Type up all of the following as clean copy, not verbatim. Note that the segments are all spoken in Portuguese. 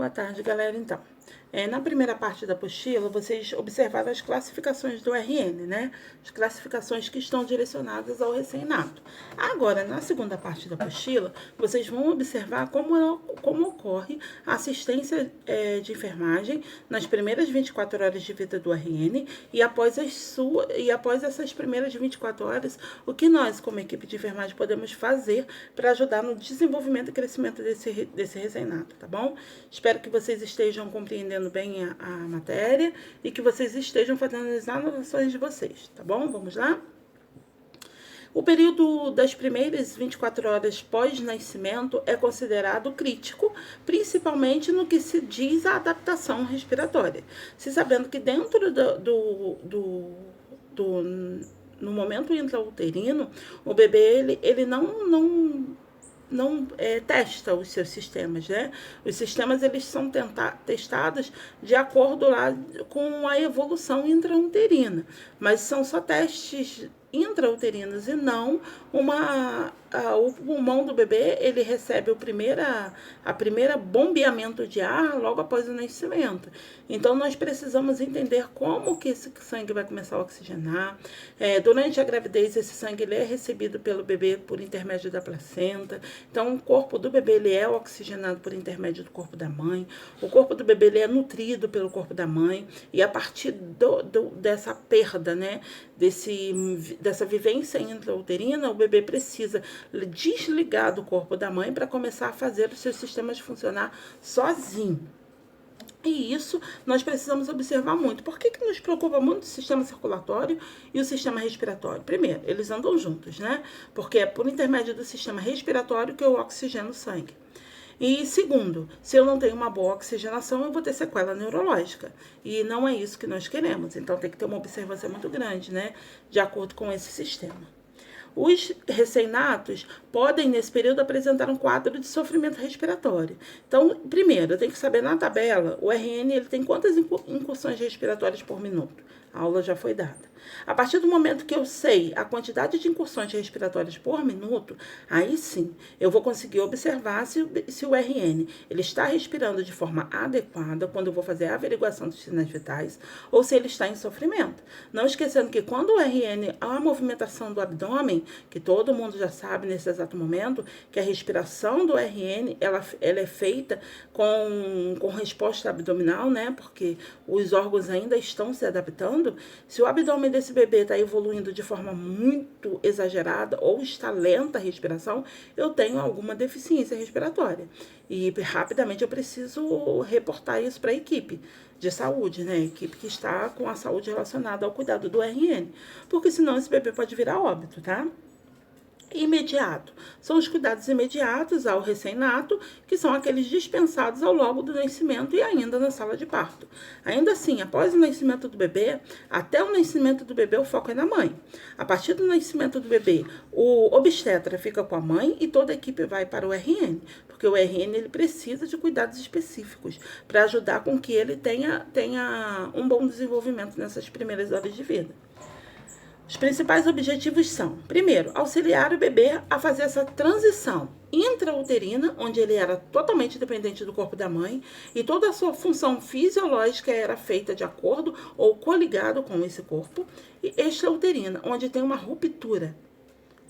Boa tarde, galera. Então, na primeira parte da apostila, vocês observaram as classificações do RN, né? As classificações que estão direcionadas ao recém-nato. Agora, na segunda parte da apostila, vocês vão observar como ocorre a assistência de enfermagem nas primeiras 24 horas de vida do RN e após essas primeiras 24 horas, o que nós, como equipe de enfermagem, podemos fazer para ajudar no desenvolvimento e crescimento desse recém-nato, tá bom? Espero que vocês estejam compreendendo bem a matéria e que vocês estejam fazendo as anotações de vocês, tá bom? Vamos lá? O período das primeiras 24 horas pós-nascimento é considerado crítico, principalmente no que se diz a adaptação respiratória. Se sabendo que dentro no momento intrauterino, o bebê ele não testa os seus sistemas, né? Os sistemas eles são testados de acordo lá com a evolução intrauterina, mas são só testes intrauterinos e não o pulmão do bebê ele recebe a primeira bombeamento de ar logo após o nascimento. Então nós precisamos entender como que esse sangue vai começar a oxigenar. Durante a gravidez esse sangue ele é recebido pelo bebê por intermédio da placenta. Então o corpo do bebê ele é oxigenado por intermédio do corpo da mãe. O corpo do bebê ele é nutrido pelo corpo da mãe e a partir dessa perda, né, dessa vivência intrauterina, o bebê precisa desligar do corpo da mãe para começar a fazer os seus sistemas funcionar sozinho. E isso nós precisamos observar muito. Por que nos preocupa muito o sistema circulatório e o sistema respiratório? Primeiro, eles andam juntos, né? Porque é por intermédio do sistema respiratório que eu oxigeno o sangue. E segundo, se eu não tenho uma boa oxigenação, eu vou ter sequela neurológica. E não é isso que nós queremos. Então tem que ter uma observância muito grande, né? De acordo com esse sistema. Os recém-natos podem, nesse período, apresentar um quadro de sofrimento respiratório. Então, primeiro, eu tenho que saber na tabela, o RN ele tem quantas incursões respiratórias por minuto? A aula já foi dada. A partir do momento que eu sei a quantidade de incursões respiratórias por minuto, aí sim, eu vou conseguir observar se o RN ele está respirando de forma adequada quando eu vou fazer a averiguação dos sinais vitais ou se ele está em sofrimento. Não esquecendo que quando o RN, a movimentação do abdômen, que todo mundo já sabe nesse exato momento, que a respiração do RN ela é feita com resposta abdominal, né? Porque os órgãos ainda estão se adaptando. Se o abdômen desse bebê está evoluindo de forma muito exagerada ou está lenta a respiração, eu tenho alguma deficiência respiratória. E rapidamente eu preciso reportar isso para a equipe de saúde, né? A equipe que está com a saúde relacionada ao cuidado do RN. Porque senão esse bebê pode virar óbito, tá? Imediato. São os cuidados imediatos ao recém-nato, que são aqueles dispensados ao longo do nascimento e ainda na sala de parto. Ainda assim, após o nascimento do bebê, até o nascimento do bebê, o foco é na mãe. A partir do nascimento do bebê, o obstetra fica com a mãe e toda a equipe vai para o RN, porque o RN ele precisa de cuidados específicos para ajudar com que ele tenha um bom desenvolvimento nessas primeiras horas de vida. Os principais objetivos são, primeiro, auxiliar o bebê a fazer essa transição intrauterina, onde ele era totalmente dependente do corpo da mãe, e toda a sua função fisiológica era feita de acordo ou coligado com esse corpo, e extrauterina, onde tem uma ruptura,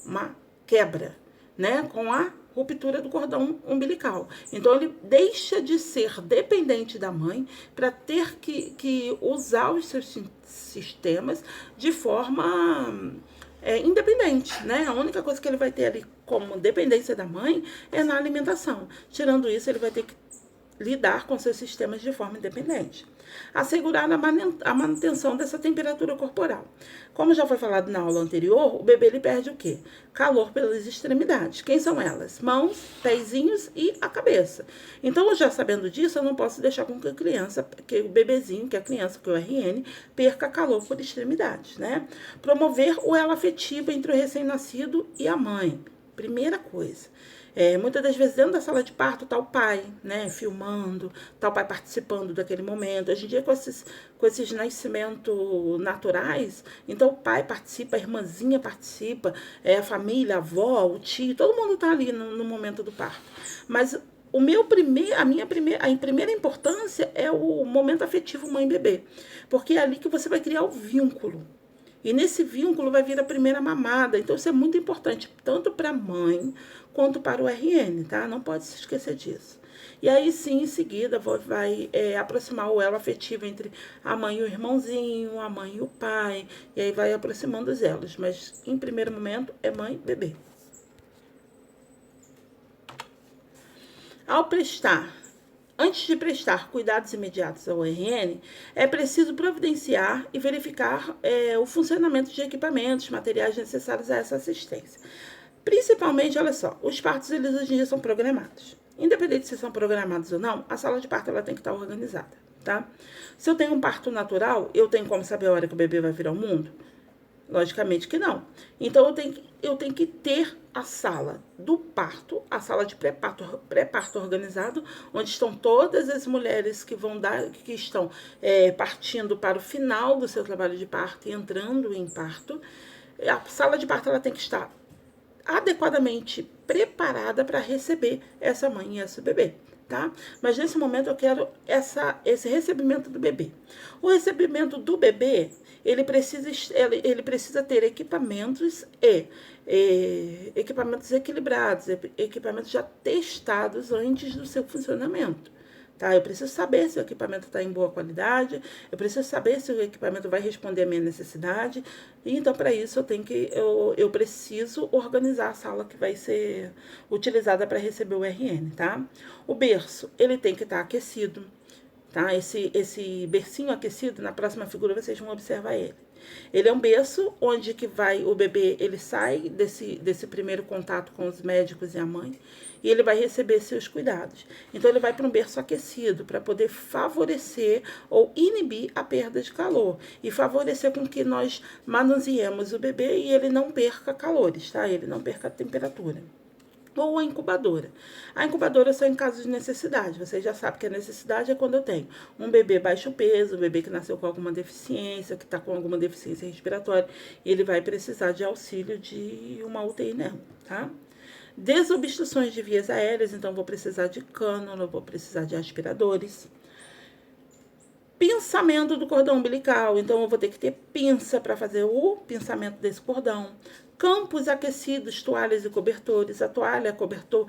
uma quebra, né, com a ruptura do cordão umbilical. Então, ele deixa de ser dependente da mãe para ter que usar os seus sistemas de forma independente, né? A única coisa que ele vai ter ali como dependência da mãe é na alimentação. Tirando isso, ele vai ter que lidar com seus sistemas de forma independente. Assegurar a manutenção dessa temperatura corporal. Como já foi falado na aula anterior, o bebê ele perde o quê? Calor pelas extremidades. Quem são elas? Mãos, pezinhos e a cabeça. Então, já sabendo disso, eu não posso deixar com que a criança, que o bebezinho, que a criança, que o RN, perca calor por extremidades, né? Promover o elo afetivo entre o recém-nascido e a mãe. Primeira coisa. Muitas das vezes dentro da sala de parto tá o pai, né, filmando, tá o pai participando daquele momento. Hoje em dia com esses nascimentos naturais, então o pai participa, a irmãzinha participa, a família, a avó, o tio, todo mundo tá ali no momento do parto. Mas a primeira importância é o momento afetivo mãe-bebê, porque é ali que você vai criar o vínculo. E nesse vínculo vai vir a primeira mamada. Então, isso é muito importante, tanto para a mãe quanto para o RN, tá? Não pode se esquecer disso. E aí, sim, em seguida, vai aproximar o elo afetivo entre a mãe e o irmãozinho, a mãe e o pai. E aí vai aproximando os elos. Mas, em primeiro momento, é mãe e bebê. Antes de prestar cuidados imediatos ao RN, é preciso providenciar e verificar o funcionamento de equipamentos, materiais necessários a essa assistência. Principalmente, olha só, os partos eles hoje em dia são programados. Independente se são programados ou não, a sala de parto ela tem que estar organizada, tá? Se eu tenho um parto natural, eu tenho como saber a hora que o bebê vai vir ao mundo? Logicamente que não. Então, eu tenho que ter a sala do parto, a sala de pré-parto organizado, onde estão todas as mulheres que estão partindo para o final do seu trabalho de parto e entrando em parto. A sala de parto ela tem que estar adequadamente preparada para receber essa mãe e esse bebê. Tá? Mas nesse momento eu quero esse recebimento do bebê. O recebimento do bebê, ele precisa ter equipamentos equipamentos equilibrados, equipamentos já testados antes do seu funcionamento. Tá? Eu preciso saber se o equipamento está em boa qualidade, eu preciso saber se o equipamento vai responder à minha necessidade. E então, para isso, eu preciso organizar a sala que vai ser utilizada para receber o RN. Tá? O berço, ele tem que estar aquecido. Tá? Esse bercinho aquecido, na próxima figura vocês vão observar ele. Ele é um berço onde que o bebê ele sai desse primeiro contato com os médicos e a mãe e ele vai receber seus cuidados. Então, ele vai para um berço aquecido para poder favorecer ou inibir a perda de calor e favorecer com que nós manuseemos o bebê e ele não perca calores, tá? Ele não perca a temperatura. Ou a incubadora. A incubadora é só em caso de necessidade. Vocês já sabem que a necessidade é quando eu tenho um bebê baixo peso, um bebê que nasceu com alguma deficiência, que está com alguma deficiência respiratória, e ele vai precisar de auxílio de uma UTI NERM, tá? Desobstruções de vias aéreas, então vou precisar de cânula, vou precisar de aspiradores. Pinçamento do cordão umbilical, então eu vou ter que ter pinça para fazer o pinçamento desse cordão. Campos aquecidos, toalhas e cobertores. A toalha, a cobertor,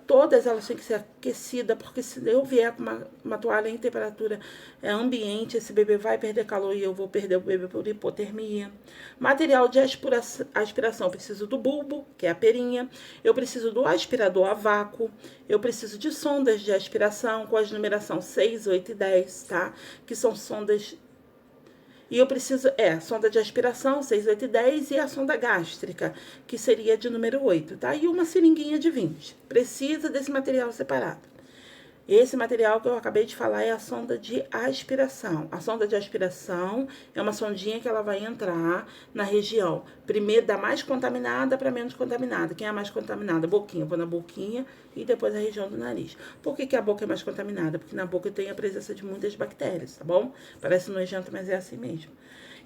todas elas têm que ser aquecidas, porque se eu vier com uma toalha em temperatura ambiente, esse bebê vai perder calor e eu vou perder o bebê por hipotermia. Material de aspiração, eu preciso do bulbo, que é a perinha. Eu preciso do aspirador a vácuo. Eu preciso de sondas de aspiração com as numeração 6, 8 e 10, tá? Que são sondas. E eu preciso, sonda de aspiração, 6, 8 e 10, e a sonda gástrica, que seria de número 8, tá? E uma seringuinha de 20. Precisa desse material separado. Esse material que eu acabei de falar é a sonda de aspiração. A sonda de aspiração é uma sondinha que ela vai entrar na região, primeiro da mais contaminada para menos contaminada. Quem é a mais contaminada? Boquinha. Eu vou na boquinha e depois a região do nariz. Por que a boca é mais contaminada? Porque na boca tem a presença de muitas bactérias, tá bom? Parece nojento, mas é assim mesmo.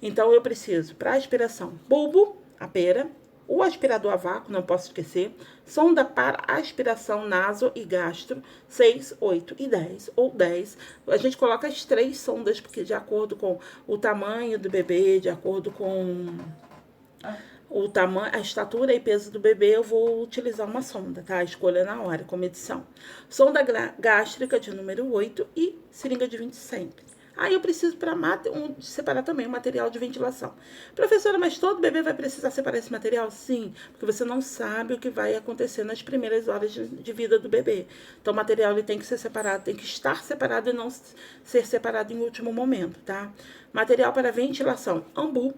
Então, eu preciso, para aspiração, bulbo, a pera, o aspirador a vácuo, não posso esquecer, sonda para aspiração naso e gastro, 6, 8 e 10, ou 10. A gente coloca as 3 sondas, porque de acordo com o tamanho do bebê, de acordo com o tamanho, a estatura e peso do bebê, eu vou utilizar uma sonda, tá? Escolha na hora, com medição. Sonda gástrica de número 8 e seringa de 20 sempre. Aí eu preciso separar também o material de ventilação. Professora, mas todo bebê vai precisar separar esse material? Sim, porque você não sabe o que vai acontecer nas primeiras horas de vida do bebê. Então, o material ele tem que ser separado, tem que estar separado e não ser separado em último momento, tá? Material para ventilação, ambu.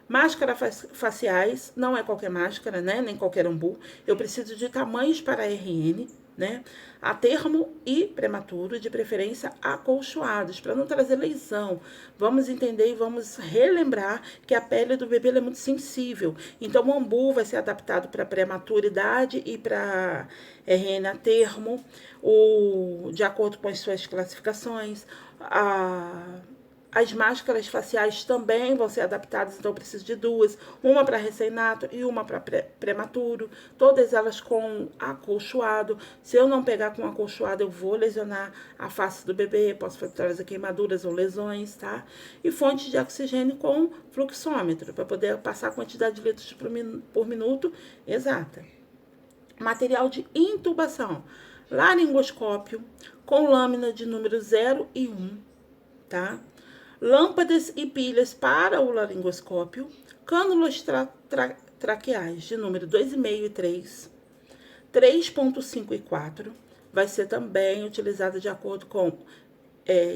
Máscara faciais, não é qualquer máscara, né? Nem qualquer ambu. Eu preciso de tamanhos para RN, né? A termo e prematuro, de preferência acolchoados, para não trazer lesão. Vamos entender e vamos relembrar que a pele do bebê é muito sensível. Então, o ambu vai ser adaptado para prematuridade e para RN a termo, de acordo com as suas classificações. As máscaras faciais também vão ser adaptadas, então eu preciso de duas. Uma para recém-nato e uma para prematuro. Todas elas com acolchoado. Se eu não pegar com acolchoado, eu vou lesionar a face do bebê. Posso trazer queimaduras ou lesões, tá? E fonte de oxigênio com fluxômetro, para poder passar a quantidade de litros por minuto exata. Material de intubação. Laringoscópio com lâmina de número 0 e 1, tá? Lâmpadas e pilhas para o laringoscópio, cânulas traqueais de número 2,5 e 3, 3,5 e 4, vai ser também utilizada de acordo com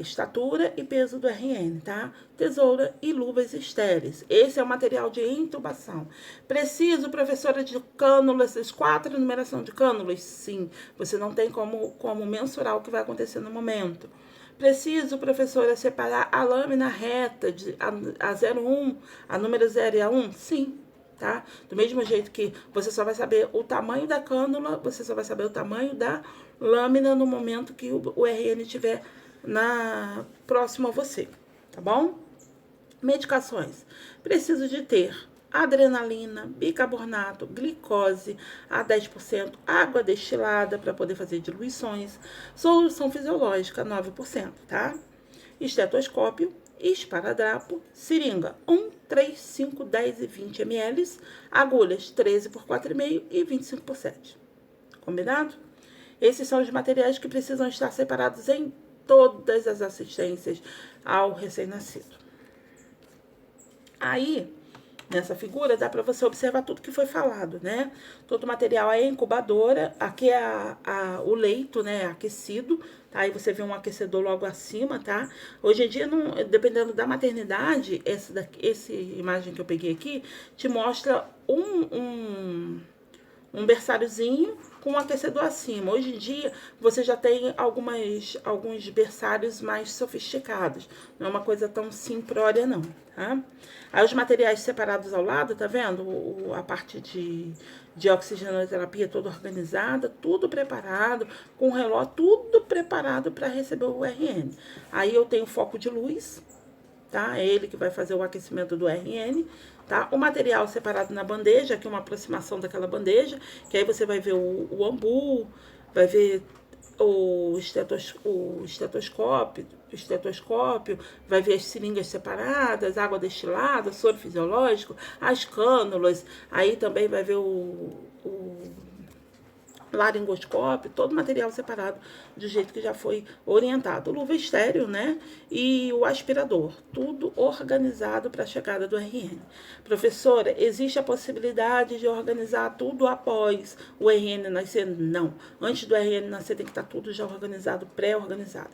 estatura e peso do RN, tá? Tesoura e luvas estéreis. Esse é o material de intubação. Preciso, professora, de cânulas, as 4 numeração de cânulas? Sim, você não tem como mensurar o que vai acontecer no momento. Preciso, professora, separar a lâmina reta de a 01, a número 0 e a 1? Sim, tá? Do mesmo jeito que você só vai saber o tamanho da cânula, você só vai saber o tamanho da lâmina no momento que o RN estiver próximo a você, tá bom? Medicações. Preciso de ter adrenalina, bicarbonato, glicose a 10%, água destilada para poder fazer diluições, solução fisiológica 9%, tá? Estetoscópio, esparadrapo, seringa 1, 3, 5, 10 e 20 ml, agulhas 13 por 4,5 e 25 por 7. Combinado? Esses são os materiais que precisam estar separados em todas as assistências ao recém-nascido. Aí, nessa figura, dá para você observar tudo que foi falado, né? Todo o material é incubadora, aqui é o leito, né, aquecido, tá? Aí você vê um aquecedor logo acima, tá? Hoje em dia, não, dependendo da maternidade, essa imagem que eu peguei aqui, te mostra um berçáriozinho com um aquecedor acima. Hoje em dia, você já tem alguns berçários mais sofisticados. Não é uma coisa tão simplória, não, tá? Aí os materiais separados ao lado, tá vendo? A parte de oxigenoterapia toda organizada, tudo preparado, com relógio, tudo preparado para receber o RN. Aí eu tenho foco de luz, tá? É ele que vai fazer o aquecimento do RN, tá? O material separado na bandeja, aqui uma aproximação daquela bandeja, que aí você vai ver o ambu, vai ver o estetoscópio, vai ver as seringas separadas, água destilada, soro fisiológico, as cânulas, aí também vai ver o laringoscópio, todo o material separado do jeito que já foi orientado. Luva estéreo, né? E o aspirador, tudo organizado para a chegada do RN. Professora, existe a possibilidade de organizar tudo após o RN nascer? Não. Antes do RN nascer tem que estar tudo já organizado, pré-organizado.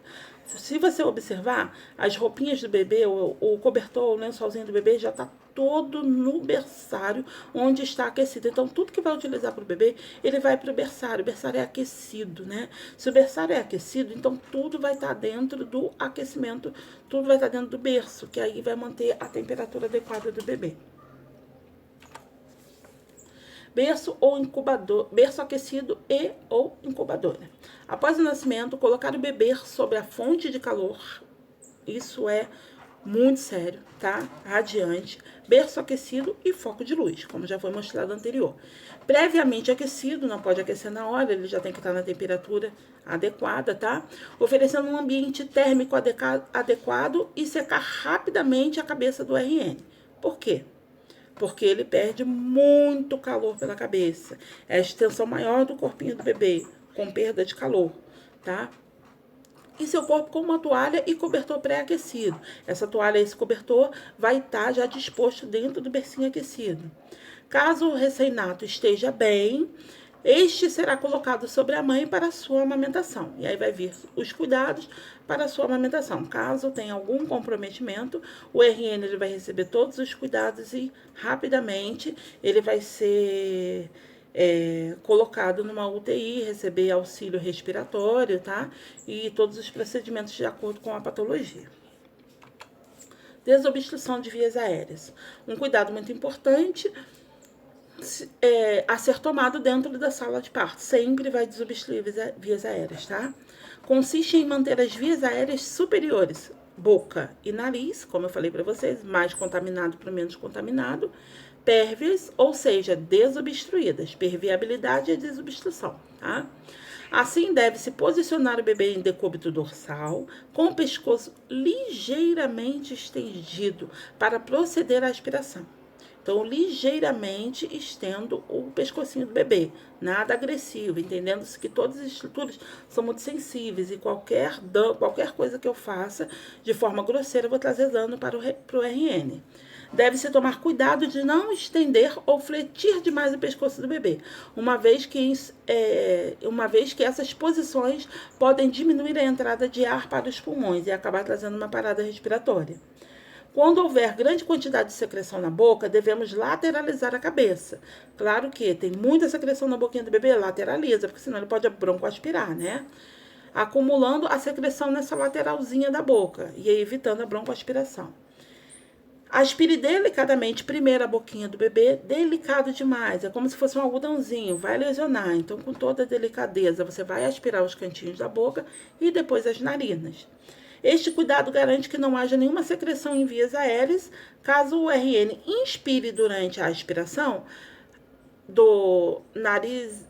Se você observar, as roupinhas do bebê, o cobertor, o lençolzinho do bebê já está todo no berçário, onde está aquecido. Então, tudo que vai utilizar para o bebê, ele vai para o berçário. O berçário é aquecido, né? Se o berçário é aquecido, então tudo vai estar dentro do aquecimento, tudo vai estar dentro do berço, que aí vai manter a temperatura adequada do bebê. Berço ou incubador, berço aquecido e ou incubadora. Após o nascimento, colocar o bebê sobre a fonte de calor. Isso é muito sério, tá? Radiante, berço aquecido e foco de luz, como já foi mostrado anterior. Previamente aquecido, não pode aquecer na hora, ele já tem que estar na temperatura adequada, tá? Oferecendo um ambiente térmico adequado e secar rapidamente a cabeça do RN. Por quê? Porque ele perde muito calor pela cabeça. É a extensão maior do corpinho do bebê, com perda de calor, tá? E seu corpo com uma toalha e cobertor pré-aquecido. Essa toalha e esse cobertor vai estar já disposto dentro do bercinho aquecido. Caso o recém-nato esteja bem, este será colocado sobre a mãe para a sua amamentação. E aí vai vir os cuidados para a sua amamentação. Caso tenha algum comprometimento, o RN ele vai receber todos os cuidados e rapidamente ele vai ser colocado numa UTI, receber auxílio respiratório, tá? E todos os procedimentos de acordo com a patologia. Desobstrução de vias aéreas. Um cuidado muito importante a ser tomado dentro da sala de parto. Sempre vai desobstruir vias aéreas, tá? Consiste em manter as vias aéreas superiores, boca e nariz, como eu falei para vocês, mais contaminado para menos contaminado, pérvias, ou seja, desobstruídas, permeabilidade e desobstrução, tá? Assim, deve-se posicionar o bebê em decúbito dorsal, com o pescoço ligeiramente estendido para proceder à aspiração. Então, ligeiramente estendo o pescocinho do bebê, nada agressivo, entendendo-se que todas as estruturas são muito sensíveis e qualquer coisa que eu faça de forma grosseira, eu vou trazer dano para o RN. Deve-se tomar cuidado de não estender ou fletir demais o pescoço do bebê, uma vez que essas posições podem diminuir a entrada de ar para os pulmões e acabar trazendo uma parada respiratória. Quando houver grande quantidade de secreção na boca, devemos lateralizar a cabeça. Claro que tem muita secreção na boquinha do bebê, lateraliza, porque senão ele pode broncoaspirar, né? Acumulando a secreção nessa lateralzinha da boca e evitando a broncoaspiração. Aspire delicadamente primeiro a boquinha do bebê, delicado demais, é como se fosse um algodãozinho, vai lesionar. Então, com toda delicadeza, você vai aspirar os cantinhos da boca e depois as narinas. Este cuidado garante que não haja nenhuma secreção em vias aéreas, caso o RN inspire durante a aspiração do nariz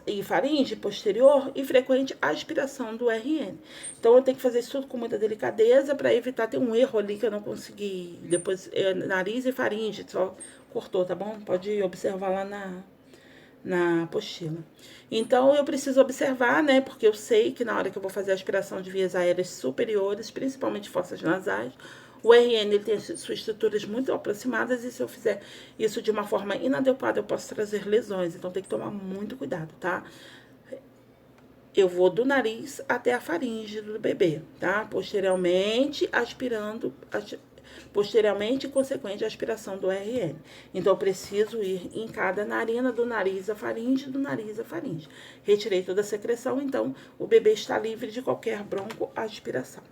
e faringe posterior e frequente aspiração do RN. Então, eu tenho que fazer isso tudo com muita delicadeza para evitar ter um erro ali que eu não consegui. Depois, nariz e faringe, só cortou, tá bom? Pode observar lá na apostila. Então, eu preciso observar, né? Porque eu sei que na hora que eu vou fazer a aspiração de vias aéreas superiores, principalmente fossas nasais, o RN ele tem suas estruturas muito aproximadas e se eu fizer isso de uma forma inadequada, eu posso trazer lesões. Então, tem que tomar muito cuidado, tá? Eu vou do nariz até a faringe do bebê, tá? Posteriormente, consequente, a aspiração do RN. Então, eu preciso ir em cada narina, do nariz à faringe, do nariz à faringe. Retirei toda a secreção, então, o bebê está livre de qualquer broncoaspiração.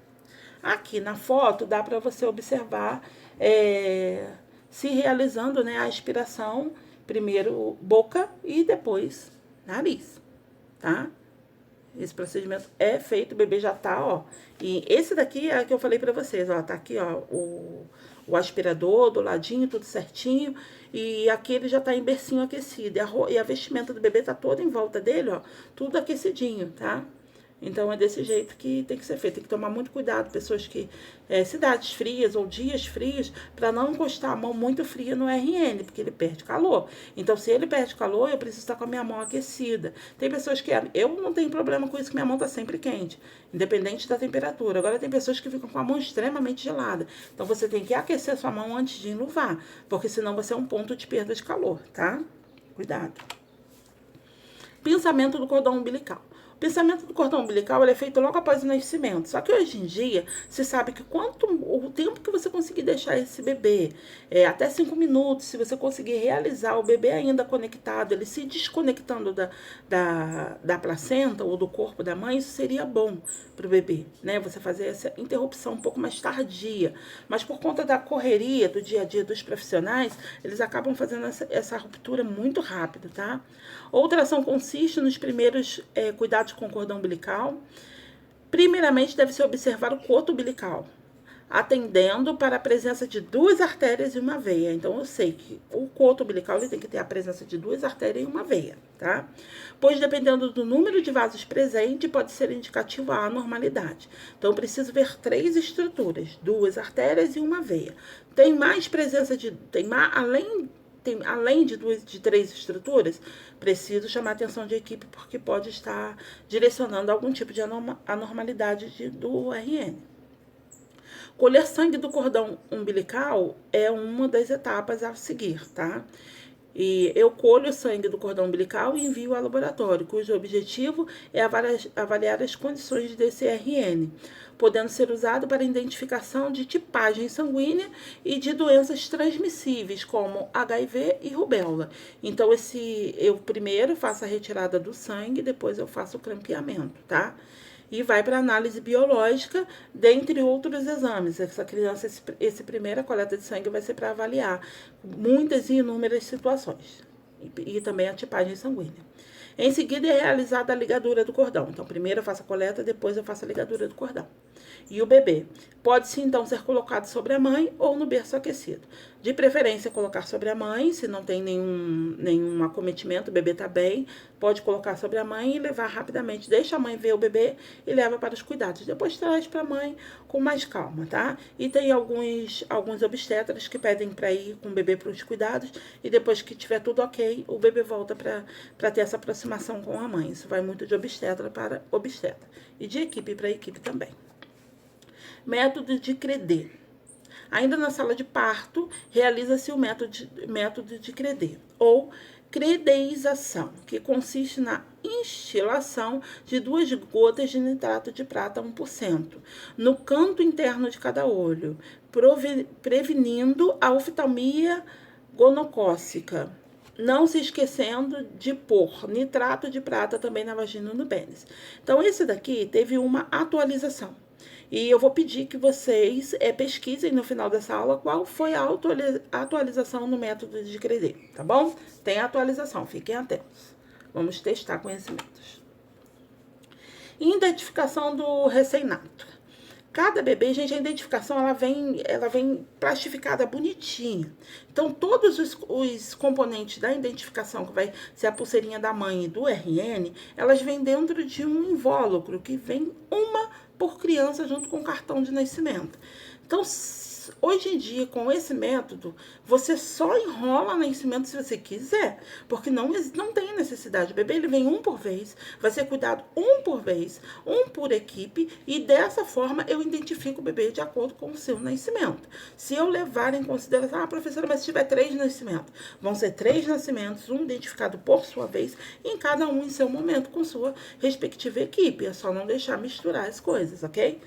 Aqui na foto dá para você observar se realizando, né, a aspiração, primeiro boca e depois nariz, tá? Esse procedimento é feito, o bebê já tá, ó. E esse daqui é o que eu falei para vocês, ó, tá aqui, ó, o aspirador do ladinho, tudo certinho. E aqui ele já tá em bercinho aquecido. E a vestimenta do bebê tá toda em volta dele, ó, tudo aquecidinho, tá? Então, é desse jeito que tem que ser feito. Tem que tomar muito cuidado, pessoas que... cidades frias ou dias frios, para não encostar a mão muito fria no RN, porque ele perde calor. Então, se ele perde calor, eu preciso estar com a minha mão aquecida. Tem pessoas que... Eu não tenho problema com isso, que minha mão está sempre quente, independente da temperatura. Agora, tem pessoas que ficam com a mão extremamente gelada. Então, você tem que aquecer a sua mão antes de enluvar, porque senão você é um ponto de perda de calor, tá? Cuidado. Pinçamento do cordão umbilical. O pensamento do cordão umbilical é feito logo após o nascimento. Só que hoje em dia, se sabe que o tempo que você conseguir deixar esse bebê, até 5 minutos, se você conseguir realizar o bebê ainda conectado, ele se desconectando da placenta ou do corpo da mãe, isso seria bom para o bebê, né? Você fazer essa interrupção um pouco mais tardia. Mas por conta da correria do dia a dia dos profissionais, eles acabam fazendo essa ruptura muito rápido, tá? Outra ação consiste nos primeiros cuidados com o cordão umbilical. Primeiramente, deve-se observar o coto umbilical, atendendo para a presença de 2 artérias e uma veia. Então, eu sei que o coto umbilical ele tem que ter a presença de 2 artérias e uma veia, tá? Pois, dependendo do número de vasos presente, pode ser indicativo a anormalidade. Então, eu preciso ver 3 estruturas, 2 artérias e uma veia. Tem mais presença além de 3 estruturas, preciso chamar a atenção de equipe, porque pode estar direcionando algum tipo de anormalidade do RN. Colher sangue do cordão umbilical é uma das etapas a seguir, tá? E eu colho o sangue do cordão umbilical e envio ao laboratório, cujo objetivo é avaliar as condições desse RN, podendo ser usado para identificação de tipagem sanguínea e de doenças transmissíveis, como HIV e rubéola. Então, eu primeiro faço a retirada do sangue, depois eu faço o crampeamento, tá? E vai para análise biológica, dentre outros exames. Essa criança, essa primeira coleta de sangue vai ser para avaliar muitas e inúmeras situações. E também a tipagem sanguínea. Em seguida é realizada a ligadura do cordão. Então, primeiro eu faço a coleta, depois eu faço a ligadura do cordão. E o bebê pode-se então ser colocado sobre a mãe ou no berço aquecido. De preferência, colocar sobre a mãe, se não tem nenhum acometimento, o bebê está bem, pode colocar sobre a mãe e levar rapidamente. Deixa a mãe ver o bebê e leva para os cuidados. Depois traz para a mãe com mais calma, tá? E tem alguns obstetras que pedem para ir com o bebê para os cuidados e depois que tiver tudo ok, o bebê volta para ter essa aproximação com a mãe. Isso vai muito de obstetra para obstetra e de equipe para equipe também. Método de Credé. Ainda na sala de parto, realiza-se o método de Credé, ou credeização, que consiste na instilação de 2 gotas de nitrato de prata 1% no canto interno de cada olho, prevenindo a oftalmia gonocócica. Não se esquecendo de pôr nitrato de prata também na vagina no pênis. Então, esse daqui teve uma atualização. E eu vou pedir que vocês pesquisem no final dessa aula qual foi a atualização no método de Credé, tá bom? Tem atualização, fiquem atentos. Vamos testar conhecimentos. Identificação do recém-nato. Cada bebê, gente, a identificação ela vem plastificada bonitinha. Então, todos os componentes da identificação, que vai ser a pulseirinha da mãe e do RN, elas vêm dentro de um invólucro, que vem uma por criança junto com o cartão de nascimento. Então, hoje em dia, com esse método, você só enrola nascimento se você quiser, porque não tem necessidade. O bebê ele vem um por vez, vai ser cuidado um por vez, um por equipe, e dessa forma eu identifico o bebê de acordo com o seu nascimento. Se eu levar em consideração, professora, mas se tiver 3 nascimentos, vão ser 3 nascimentos, um identificado por sua vez, em cada um em seu momento, com sua respectiva equipe. É só não deixar misturar as coisas, ok?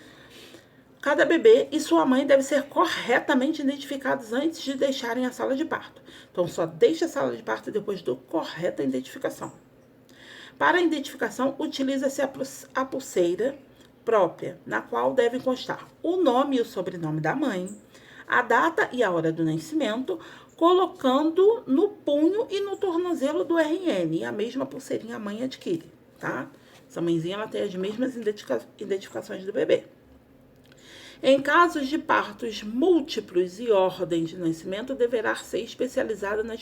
Cada bebê e sua mãe devem ser corretamente identificados antes de deixarem a sala de parto. Então, só deixe a sala de parto depois da correta identificação. Para a identificação, utiliza-se a pulseira própria, na qual deve constar o nome e o sobrenome da mãe, a data e a hora do nascimento, colocando no punho e no tornozelo do RN. E a mesma pulseirinha a mãe adquire, tá? Essa mãezinha ela tem as mesmas identificações do bebê. Em casos de partos múltiplos e ordens de nascimento, deverá ser especializada nas